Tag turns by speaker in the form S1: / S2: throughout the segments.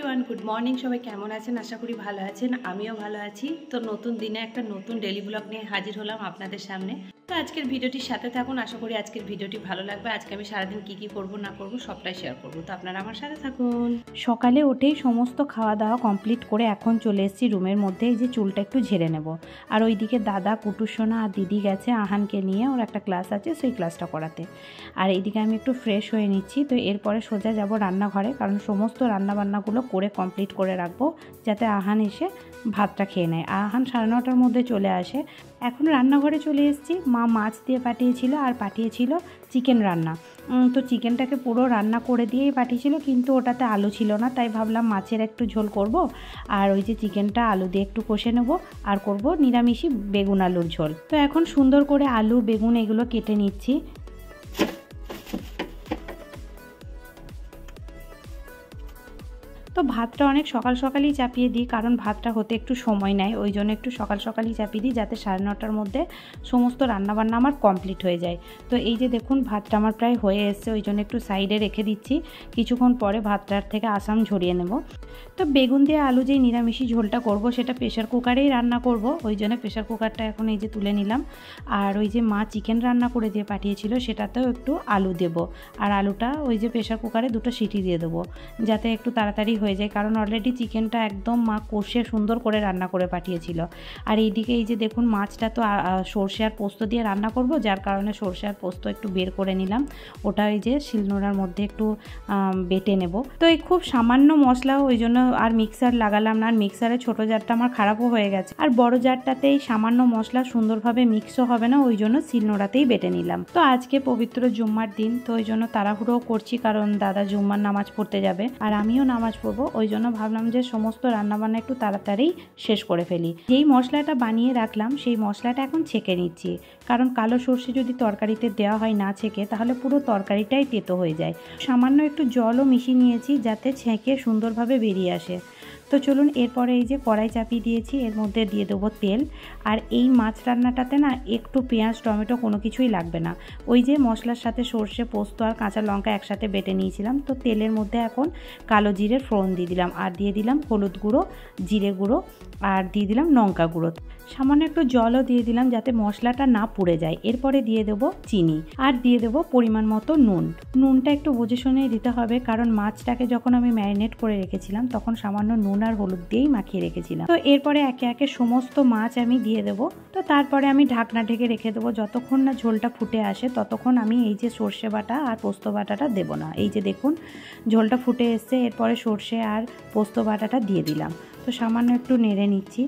S1: Everyone, good morning. সবাই কেমন আছেন? আশা করি ভালো আছেন। আমিও ভালো আছি। তো নতুন দিনে একটা নতুন ডেলি ব্লগ নিয়ে হাজির হলাম আপনাদের সামনে। তো আজকের ভিডিওটির সাথে থাকুন। আশা করি আজকের ভিডিওটি ভালো লাগবে। আজকে আমি সারাদিন কি করব না করব সবটাই শেয়ার করব। তো আপনারা আমার সাথে থাকুন। সকালে উঠেই সমস্ত খাওয়া দাওয়া কমপ্লিট করে এখন চলে এসেছি রুমের মধ্যে। এই যে চুলটা একটু ঝেড়ে নেব। আর ওইদিকে দাদা, কুটুসোনা আর দিদি গেছে আহানকে নিয়ে, ওর একটা ক্লাস আছে, সেই ক্লাসটা করাতে। আর এইদিকে আমি একটু ফ্রেশ হয়ে নিচ্ছি। তো এরপরে সোজা যাব রান্নাঘরে, কারণ সমস্ত রান্নাবান্নাগুলো করে কমপ্লিট করে রাখবো, যাতে আহান এসে ভাতটা খেয়ে নেয়। আহান 9:30টার মধ্যে চলে আসে। এখন রান্নাঘরে চলে এসেছি। মা মাছ দিয়ে পাঠিয়েছিল আর পাঠিয়েছিল চিকেন রান্না। তো চিকেনটাকে পুরো রান্না করে দিয়েই পাঠিয়েছিল, কিন্তু ওটাতে আলু ছিল না, তাই ভাবলাম মাছের একটু ঝোল করব। আর ওই যে চিকেনটা আলু দিয়ে একটু কষে নেব, আর করব নিরামিষই বেগুন আলুর ঝোল। তো এখন সুন্দর করে আলু বেগুন এগুলো কেটে নিচ্ছি। তো ভাতটা অনেক সকাল সকালই চাপিয়ে দিই, কারণ ভাতটা হতে একটু সময় নেয়, ওই জন্য একটু সকাল সকালই চাপিয়ে দিই, যাতে 9:30টার মধ্যে সমস্ত রান্নাবান্না আমার কমপ্লিট হয়ে যায়। তো এই যে দেখুন ভাতটা আমার প্রায় হয়ে এসছে, ওই জন্য একটু সাইডে রেখে দিচ্ছি। কিছুক্ষণ পরে ভাতটার থেকে আসাম ঝরিয়ে নেব। তো বেগুন দিয়ে আলু যেই নিরামিষি ঝোলটা করব, সেটা প্রেশার কুকারেই রান্না করব, ওই জন্য প্রেশার কুকারটা এখন এই যে তুলে নিলাম। আর ওই যে মা চিকেন রান্না করে দিয়ে পাঠিয়েছিল, সেটাতেও একটু আলু দেব। আর আলুটা ওই যে প্রেশার কুকারে 2টো সিটি দিয়ে দেবো, যাতে একটু তাড়াতাড়ি হয়ে যায়, কারণ অলরেডি চিকেনটা একদম মা কষে সুন্দর করে রান্না করে পাঠিয়েছিল। আর এইদিকে এই যে দেখুন মাছটা তো সর্ষে আর পোস্ত দিয়ে রান্না করব, যার কারণে সর্ষে আর পোস্ত একটু বের করে নিলাম। ওটা ওই যে শিলনোড়ার মধ্যে একটু বেটে নেব। তো এই খুব সামান্য মশলা, ওই জন্য আর মিক্সার লাগালাম না। আর মিক্সারে ছোটো জারটা আমার খারাপও হয়ে গেছে, আর বড় জারটাতেই সামান্য মশলা সুন্দরভাবে মিক্সও হবে না, ওই জন্য শিলনোড়াতেই বেটে নিলাম। তো আজকে পবিত্র জুম্মার দিন, তো ওই জন্য তাড়াহুড়ো করছি, কারণ দাদা জুম্মার নামাজ পড়তে যাবে আর আমিও নামাজ পড়বো, ওই জন্য ভাবলাম যে সমস্ত রান্নাবান্না একটু তাড়াতাড়ি শেষ করে ফেলি। যেই মশলাটা বানিয়ে রাখলাম সেই মশলাটা এখন ছেঁকে নিচ্ছি, কারণ কালো সর্ষে যদি তরকারিতে দেওয়া হয় না ছেঁকে, তাহলে পুরো তরকারিটাই তেতো হয়ে যায়। সামান্য একটু জলও মিশিয়ে নিয়েছি, যাতে ছেঁকে সুন্দরভাবে বেরিয়ে আসে। তো চলুন, এরপরে এই যে কড়াই চাপিয়ে দিয়েছি, এর মধ্যে দিয়ে দেবো তেল। আর এই মাছ রান্নাটাতে না একটু পেঁয়াজ টমেটো কোনো কিছুই লাগবে না, ওই যে মশলার সাথে সর্ষে পোস্ত আর কাঁচা লঙ্কা একসাথে বেটে নিয়েছিলাম। তো তেলের মধ্যে এখন কালো জিরের ফোড়ন দিয়ে দিলাম, আর দিয়ে দিলাম হলুদ গুঁড়ো, জিরে গুঁড়ো, আর দিয়ে দিলাম লঙ্কা গুঁড়ো। সামান্য একটু জলও দিয়ে দিলাম, যাতে মশলাটা না পুড়ে যায়। এরপরে দিয়ে দেবো চিনি, আর দিয়ে দেবো পরিমাণ মতো নুন। নুনটা একটু বুঝে শুনে দিতে হবে, কারণ মাছটাকে যখন আমি ম্যারিনেট করে রেখেছিলাম, তখন সামান্য নুন আর হলুদ দিয়েই মাখিয়ে রেখেছিলাম। তো এরপরে একে একে সমস্ত মাছ আমি দিয়ে দেবো। তো তারপরে আমি ঢাকনা ঢেকে রেখে দেবো, যতক্ষণ না ঝোলটা ফুটে আসে ততক্ষণ আমি এই যে সর্ষে বাটা আর পোস্ত বাটাটা দেবো না। এই যে দেখুন ঝোলটা ফুটে এসছে, এরপরে সর্ষে আর পোস্ত বাটাটা দিয়ে দিলাম। তো সামান্য একটু নেড়ে নিচ্ছি।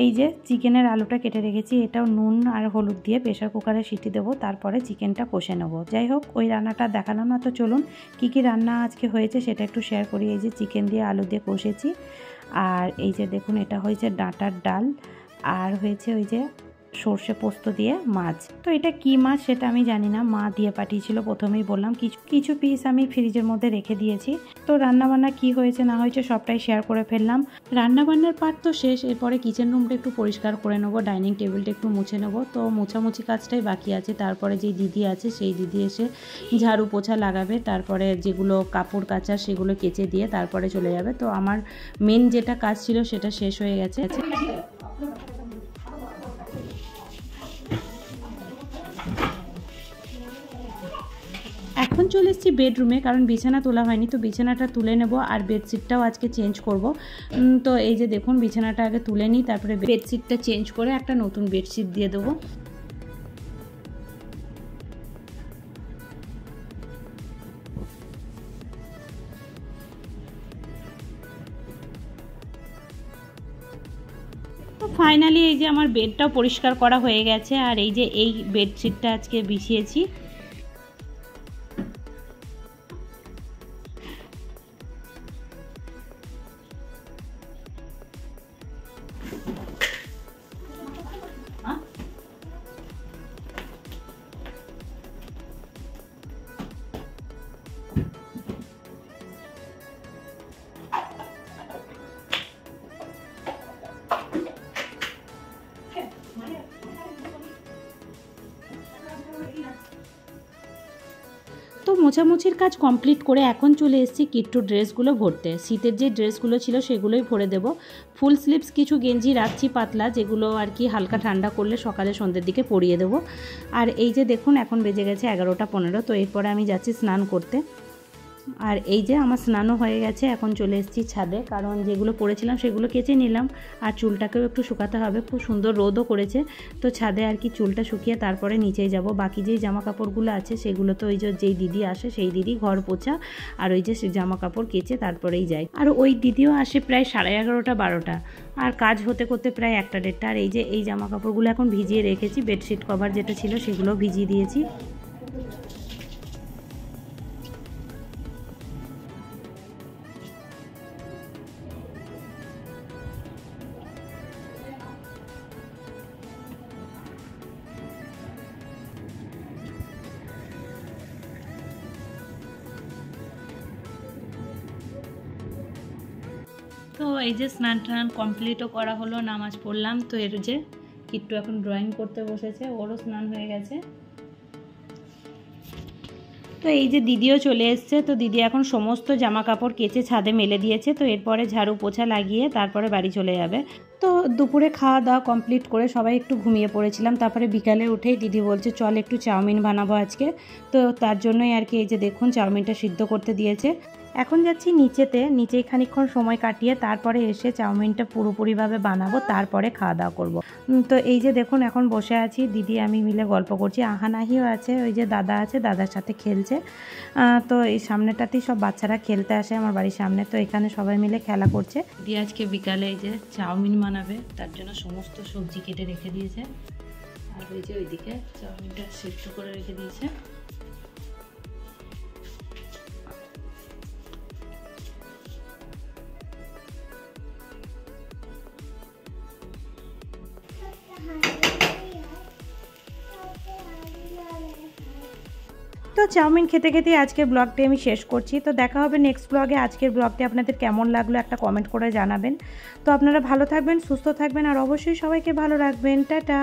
S1: এই যে চিকেনের আলুটা কেটে রেখেছি, এটাও নুন আর হলুদ দিয়ে প্রেশার কুকারে সিটি দেবো, তারপরে চিকেনটা কষে নেবো। যাই হোক, ওই রান্নাটা দেখালাম না। তো চলুন কী কী রান্না আজকে হয়েছে সেটা একটু শেয়ার করি। এই যে চিকেন দিয়ে আলু দিয়ে কষেছি, আর এই যে দেখুন এটা হয়েছে ডাঁটার ডাল, আর হয়েছে ওই যে সর্ষে পোস্ত দিয়ে মাছ। তো এটা কি মাছ সেটা আমি জানি না, মা দিয়ে পাঠিয়েছিল, প্রথমেই বললাম। কিছু পিস আমি ফ্রিজের মধ্যে রেখে দিয়েছি। তো রান্নাবান্না কি হয়েছে না হয়েছে সবটাই শেয়ার করে ফেললাম। রান্নাবান্নার পার্ট তো শেষ, এরপরে কিচেন রুমটা একটু পরিষ্কার করে নেবো, ডাইনিং টেবিলটা একটু মুছে নেবো। তো মোছামুছি কাজটাই বাকি আছে। তারপরে যে দিদি আছে সেই দিদি এসে ঝাড়ু পোছা লাগাবে, তারপরে যেগুলো কাপড় কাচার সেগুলো কেচে দিয়ে তারপরে চলে যাবে। তো আমার মেন যেটা কাজ ছিল সেটা শেষ হয়ে গেছে। এখন চলে এসেছি বেডরুমে, কারণ বিছানা তোলা হয়নি, তো বিছানাটা তুলে নেব। আর বেডশিটটাও আজকে চেঞ্জ করব। তো এই যে দেখুন বিছানাটা আগে তুলে নিই, তারপরে বেডশিটটা চেঞ্জ করে একটা নতুন বেডশিট দিয়ে দেবো। তো ফাইনালি এই যে আমার বেডটাও পরিষ্কার করা হয়ে গেছে, আর এই যে এই বেডশিটটা আজকে বিছিয়েছি। তো মোছামুছির কাজ কমপ্লিট করে এখন চলে এসেছি কিট্টু ড্রেসগুলো ভরতে। শীতের যে ড্রেসগুলো ছিল সেগুলোই ভরে দেবো। ফুল স্লিভস কিছু গেঞ্জি রাখছি পাতলা, যেগুলো আর কি হালকা ঠান্ডা করলে সকালে সন্ধ্যের দিকে পরিয়ে দেবো। আর এই যে দেখুন এখন বেজে গেছে 11টা 15। তো এরপরে আমি যাচ্ছি স্নান করতে। আর এই যে আমার স্নানও হয়ে গেছে, এখন চলে এসেছি ছাদে, কারণ যেগুলো পরেছিলাম সেগুলো কেচে নিলাম। আর চুলটাকেও একটু শুকাতে হবে, খুব সুন্দর রোদও করেছে। তো ছাদে আর কি চুলটা শুকিয়ে তারপরে নিচেই যাব। বাকি যেই জামা কাপড়গুলো আছে সেগুলো তো ওই যে যেই দিদি আসে সেই দিদি ঘর পোছা আর ওই যে জামা কাপড় কেচে তারপরেই যায়। আর ওই দিদিও আসে প্রায় 11:30 12টা, আর কাজ হতে করতে প্রায় 1টা 1:30। আর এই যে এই জামা কাপড়গুলো এখন ভিজিয়ে রেখেছি, বেডশিট কভার যেটা ছিল সেগুলো ভিজিয়ে দিয়েছি। তো এই যে স্নান টান কমপ্লিটও করা হলো, নামাজ পড়লাম। তো এর যে কিট্টু এখন ড্রয়িং করতে বসেছে, ওরও স্নান হয়ে গেছে। তো এই যে দিদিও চলে এসছে। তো দিদি এখন সমস্ত জামা কাপড় কেচে ছাদে মেলে দিয়েছে। তো এরপরে ঝাড়ু পোছা লাগিয়ে তারপরে বাড়ি চলে যাবে। তো দুপুরে খাওয়া দাওয়া কমপ্লিট করে সবাই একটু ঘুমিয়ে পড়েছিলাম। তারপরে বিকালে উঠেই দিদি বলছে চল একটু চাউমিন বানাবো আজকে। তো তার জন্যই আর কি এই যে দেখুন চাউমিনটা সিদ্ধ করতে দিয়েছে। এখন যাচ্ছি নিচেই খানিকক্ষণ সময় কাটিয়ে তারপরে এসে চাউমিনটা পুরোপুরিভাবে বানাবো, তারপরে খাওয়া দাওয়া করবো। তো এই যে দেখুন এখন বসে আছি, দিদি আমি মিলে গল্প করছি। আহানাহিও আছে, ওই যে দাদা আছে, দাদার সাথে খেলছে। তো এই সামনেটাতেই সব বাচ্চারা খেলতে আসে আমার বাড়ির সামনে। তো এখানে সবাই মিলে খেলা করছে। দিদি আজকে বিকালে এই যে চাউমিন বানাবে, তার জন্য সমস্ত সবজি কেটে রেখে দিয়েছে। আর ওই যে ওইদিকে চাউমিনটা সিদ্ধ করে রেখে দিয়েছে। তো চাউমিন খেতে খেতে আজকের ব্লগটি আমি শেষ করছি। তো দেখা হবে নেক্সট ব্লগে। আজকের ব্লগটি আপনাদের কেমন লাগলো একটা কমেন্ট করে জানাবেন। তো আপনারা ভালো থাকবেন, সুস্থ থাকবেন, আর অবশ্যই সবাইকে ভালো রাখবেন। টাটা।